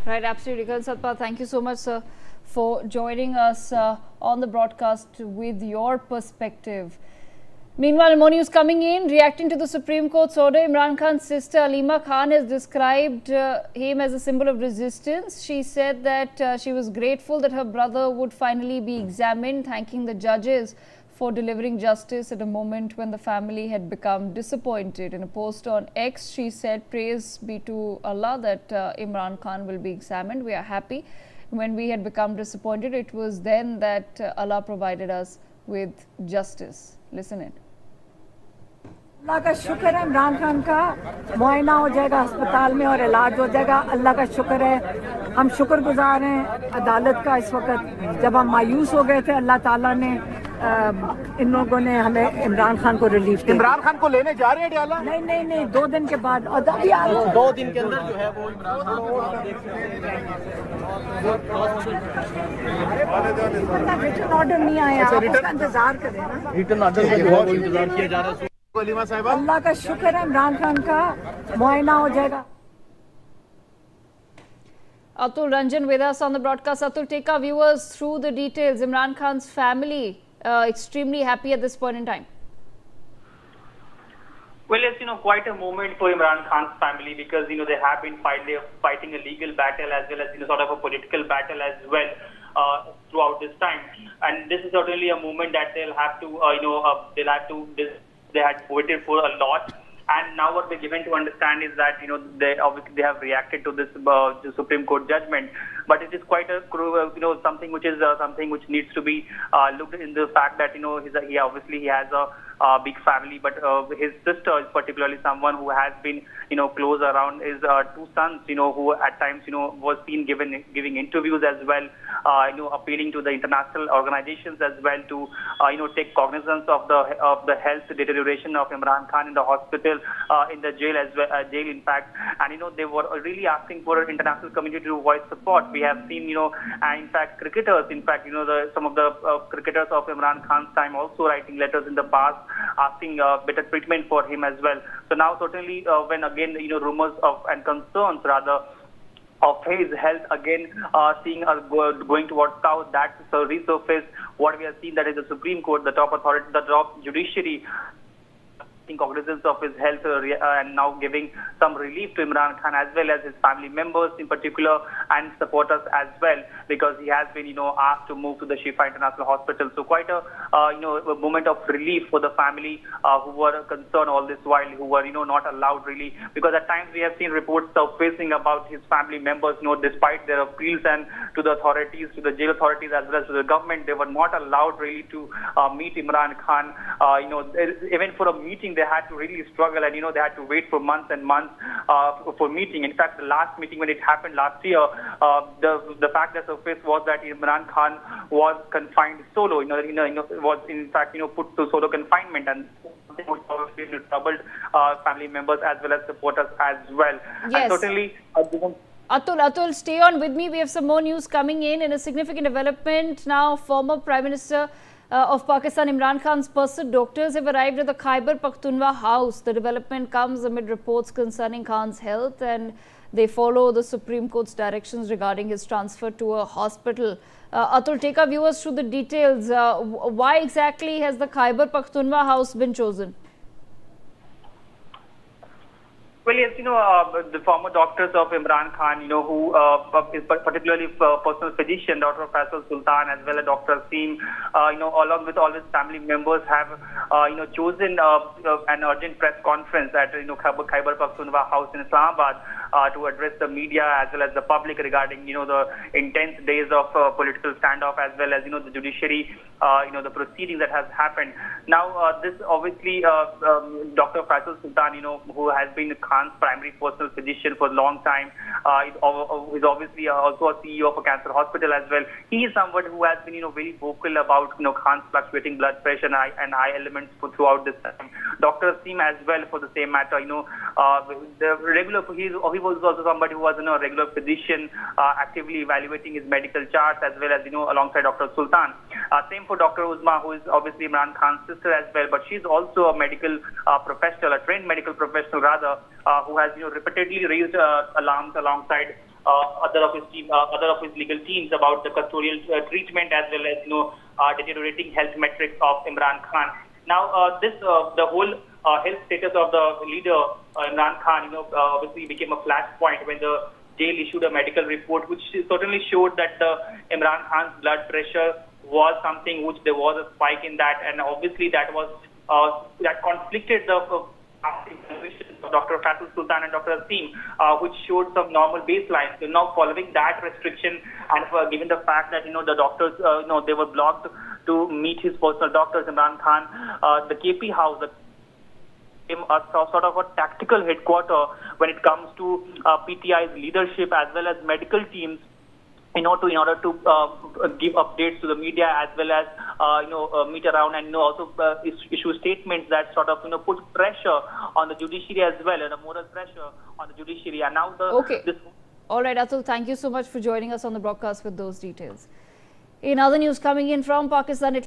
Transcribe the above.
Right, absolutely. Satpal, thank you so much, sir, for joining us on the broadcast with your perspective. Meanwhile, more news coming in. Reacting to the Supreme Court's order, Imran Khan's sister Aleema Khan has described him as a symbol of resistance. She said that she was grateful that her brother would finally be examined, thanking the judges for delivering justice at a moment when the family had become disappointed. In a post on X, she said, "Praise be to Allah that Imran Khan will be examined. We are happy. When we had become disappointed, it was then that Allah provided us with justice." Listen in. अल्लाह का शुक्र है इमरान खान का मुआयना हो जाएगा अस्पताल में और इलाज हो जाएगा। अल्लाह का शुक्र है, हम शुक्रगुजार हैं अदालत का। इस वक्त जब हम मायूस हो गए थे, अल्लाह ताला ने इन लोगों ने हमें इमरान खान को रिलीफ दिया। इमरान खान को लेने जा रहे हैं डाला? नहीं 2 दिन के बाद, और अभी 2 दिन के अंदर जो है वो इमरान खान रिटर्न ऑर्डर नहीं आया, आप उसका इंतजार करें ना। रिटर्न ऑर्डर का जो है वो इंतजार किया जा रहा है। अलीमा साहिबा, अल्लाह का शुक्र है इमरान खान का मुआयना हो जाएगा। Atul Ranjan with us on the broadcast. Atul, take our viewers through the details. Imran Khan's family extremely happy at this point in time. Well, it's quite a moment for Imran Khan's family because they have been fighting a legal battle as well as sort of a political battle as well throughout this time, and this is certainly a moment that they'll have to they had waited for a lot. And now what we're given to understand is that they have reacted to this Supreme Court judgment, but it is quite a something which needs to be looked in the fact that he obviously has a big family, but his sister is particularly someone who has been close around his 2 sons, who at times was seen giving interviews as well, appealing to the international organizations as well to take cognizance of the health deterioration of Imran Khan in the hospital, in the jail as well, in fact, and they were really asking for an international community to voice support. We have seen in fact cricketers, some of the cricketers of Imran Khan's time also writing letters in the past asking better treatment for him as well. So now certainly when again rumors of and concerns rather of his health again seeing going towards south, that resurface what we have seen, that is the Supreme Court, the top authority, the top judiciary, cognizance of his health and now giving some relief to Imran Khan as well as his family members in particular and supporters as well, because he has been asked to move to the Shifa International Hospital. So quite a a moment of relief for the family who were concerned all this while, who were not allowed really, because at times we have seen reports surfacing about his family members despite their appeals and to the authorities, to the jail authorities as well as to the government, they were not allowed really to meet Imran Khan. Even for a meeting they had to really struggle, and they had to wait for months and months for meeting. In fact, the last meeting when it happened last year, the fact that surfaced was that Imran Khan was confined solo, was in fact put to solo confinement, and troubled family members as well as supporters as well. Yes. And certainly Atul, stay on with me. We have some more news coming in a significant development. Now, former Prime Minister of Pakistan, Imran Khan's pursuit doctors have arrived at the Khyber Pakhtunkhwa house. The development comes amid reports concerning Khan's health, and they follow the Supreme Court's directions regarding his transfer to a hospital. Atul, take our viewers through the details. Why exactly has the Khyber Pakhtunkhwa house been chosen? Well, yes, the former doctors of Imran Khan, who is particularly personal physician, Dr. Faisal Sultan, as well as Dr. Asim, along with all his family members have, chosen an urgent press conference at, Khyber Pakhtunkhwa house in Islamabad to address the media as well as the public regarding, the intense days of political standoff as well as, the judiciary, the proceedings that has happened. Now, this obviously, Dr. Faisal Sultan, who has been Khan's primary personal physician for a long time, is obviously also a CEO of a cancer hospital as well. He is someone who has been, very vocal about, Khan's fluctuating blood pressure and eye elements throughout this time. Dr. Asim as well for the same matter, he was also somebody who was a regular physician, actively evaluating his medical charts as well as, alongside Dr. Sultan. Same for Dr. Uzma, who is obviously Imran Khan's sister as well, but she's also a medical professional, a trained medical professional rather, who has repeatedly raised alarms alongside other of his team, other of his legal teams about the custodial treatment as well as deteriorating health metrics of Imran Khan. Now, the whole health status of the leader Imran Khan, obviously became a flashpoint when the jail issued a medical report, which certainly showed that Imran Khan's blood pressure was something which there was a spike in that, and obviously that was that conflicted the evaluations of Dr. Faisal Sultan and Dr. Asim, which showed some normal baselines. So now, following that restriction, and given the fact that the doctors, they were blocked to meet his personal doctors, Imran Khan, the KP House, became a sort of a tactical headquarter when it comes to PTI's leadership as well as medical teams, in order to give updates to the media as well as meet around and also issue statements that sort of put pressure on the judiciary as well, and a moral pressure on the judiciary. And now All right, Atul, thank you so much for joining us on the broadcast with those details. In other news coming in from Pakistan,